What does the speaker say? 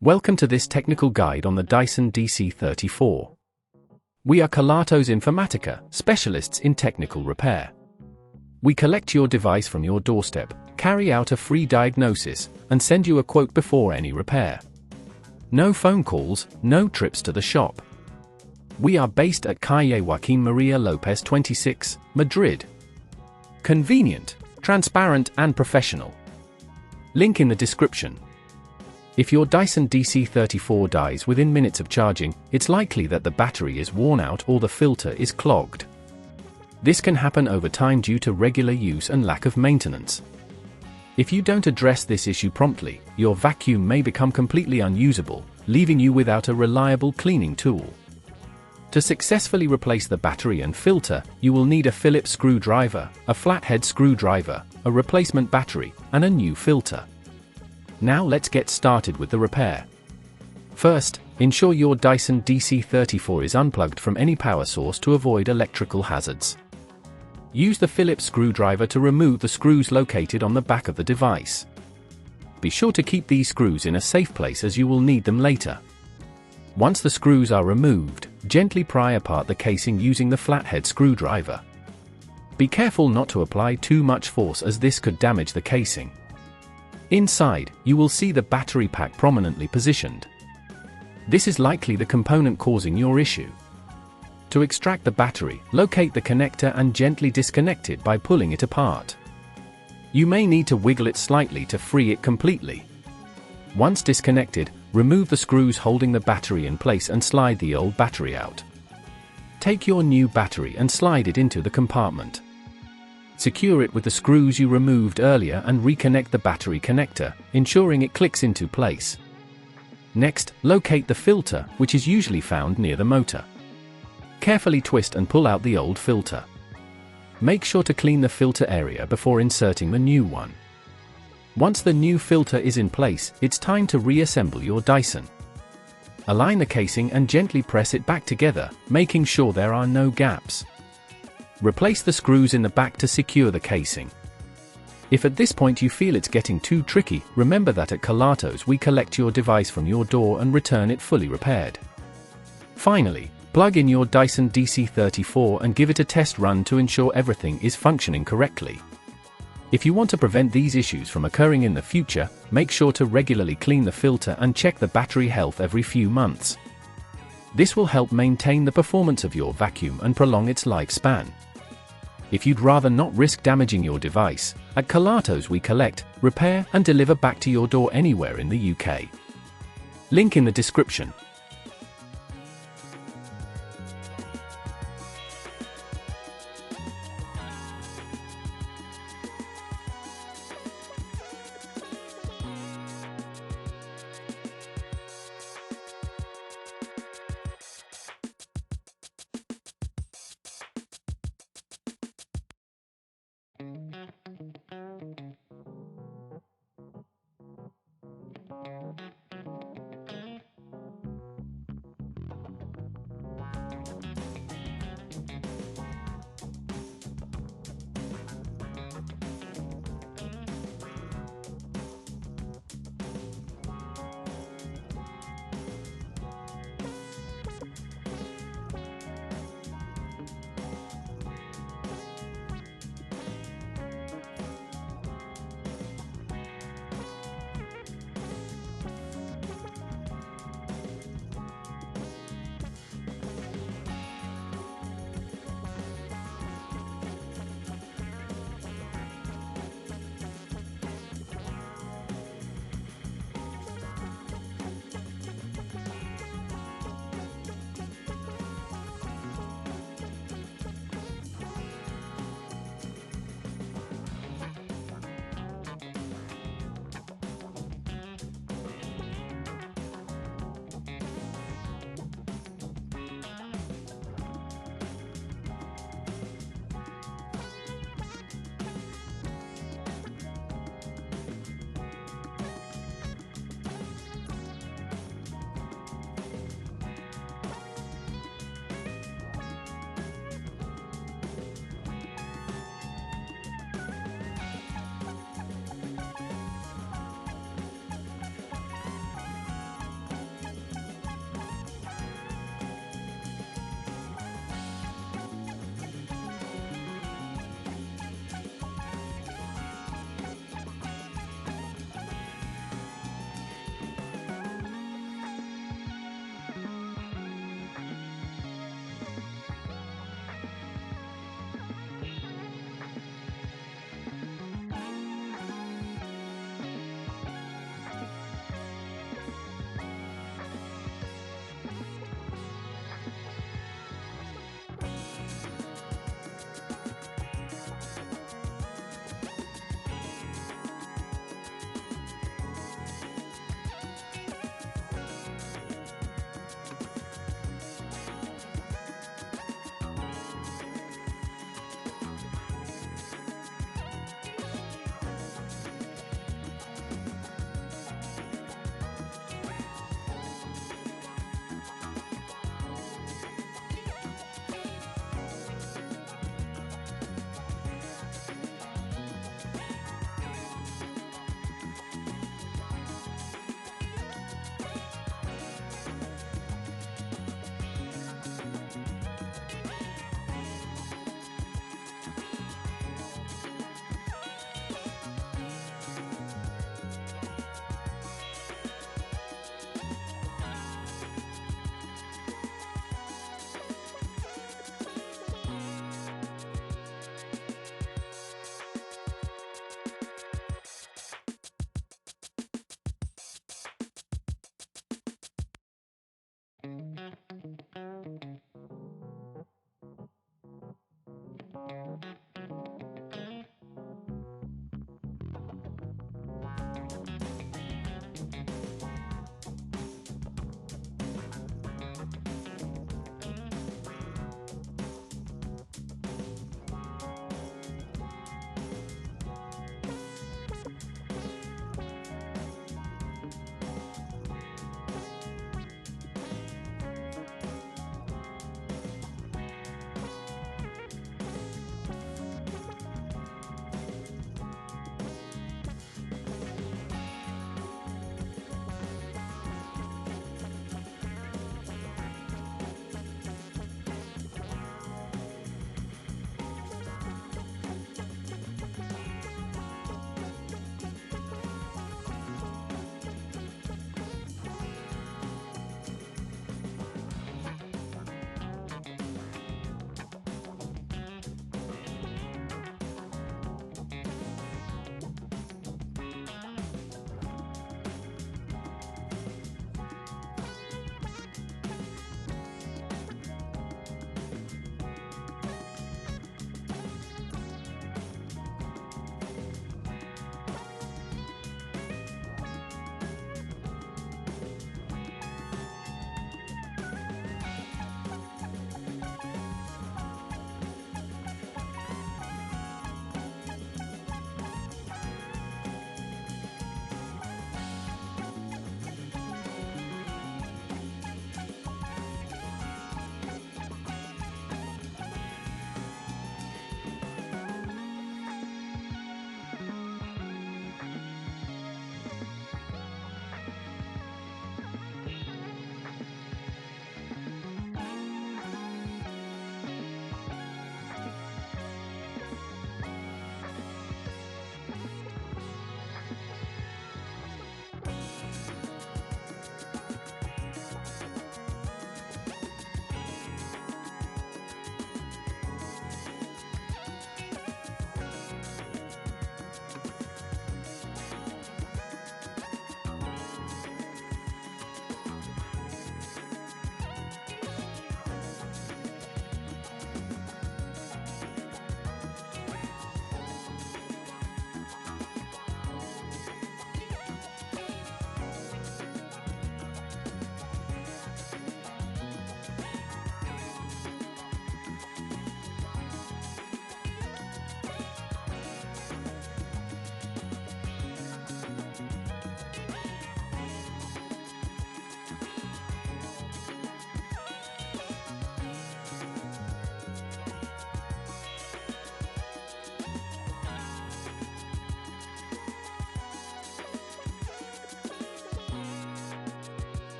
Welcome to this technical guide on the Dyson DC34. We are Kelatos Informatica, specialists in technical repair. We collect your device from your doorstep, carry out a free diagnosis, and send you a quote before any repair. No phone calls, no trips to the shop. We are based at Calle Joaquín María López 26, Madrid. Convenient, transparent and professional. Link in the description. If your Dyson DC34 dies within minutes of charging, it's likely that the battery is worn out or the filter is clogged. This can happen over time due to regular use and lack of maintenance. If you don't address this issue promptly, your vacuum may become completely unusable, leaving you without a reliable cleaning tool. To successfully replace the battery and filter, you will need a Phillips screwdriver, a flathead screwdriver, a replacement battery, and a new filter. Now let's get started with the repair. First, ensure your Dyson DC34 is unplugged from any power source to avoid electrical hazards. Use the Phillips screwdriver to remove the screws located on the back of the device. Be sure to keep these screws in a safe place as you will need them later. Once the screws are removed, gently pry apart the casing using the flathead screwdriver. Be careful not to apply too much force as this could damage the casing. Inside, you will see the battery pack prominently positioned. This is likely the component causing your issue. To extract the battery, locate the connector and gently disconnect it by pulling it apart. You may need to wiggle it slightly to free it completely. Once disconnected, remove the screws holding the battery in place and slide the old battery out. Take your new battery and slide it into the compartment. Secure it with the screws you removed earlier and reconnect the battery connector, ensuring it clicks into place. Next, locate the filter, which is usually found near the motor. Carefully twist and pull out the old filter. Make sure to clean the filter area before inserting the new one. Once the new filter is in place, it's time to reassemble your Dyson. Align the casing and gently press it back together, making sure there are no gaps. Replace the screws in the back to secure the casing. If at this point you feel it's getting too tricky, remember that at Kelatos we collect your device from your door and return it fully repaired. Finally, plug in your Dyson DC34 and give it a test run to ensure everything is functioning correctly. If you want to prevent these issues from occurring in the future, make sure to regularly clean the filter and check the battery health every few months. This will help maintain the performance of your vacuum and prolong its lifespan. If you'd rather not risk damaging your device, at Kelatos we collect, repair and deliver back to your door anywhere in the UK. Link in the description.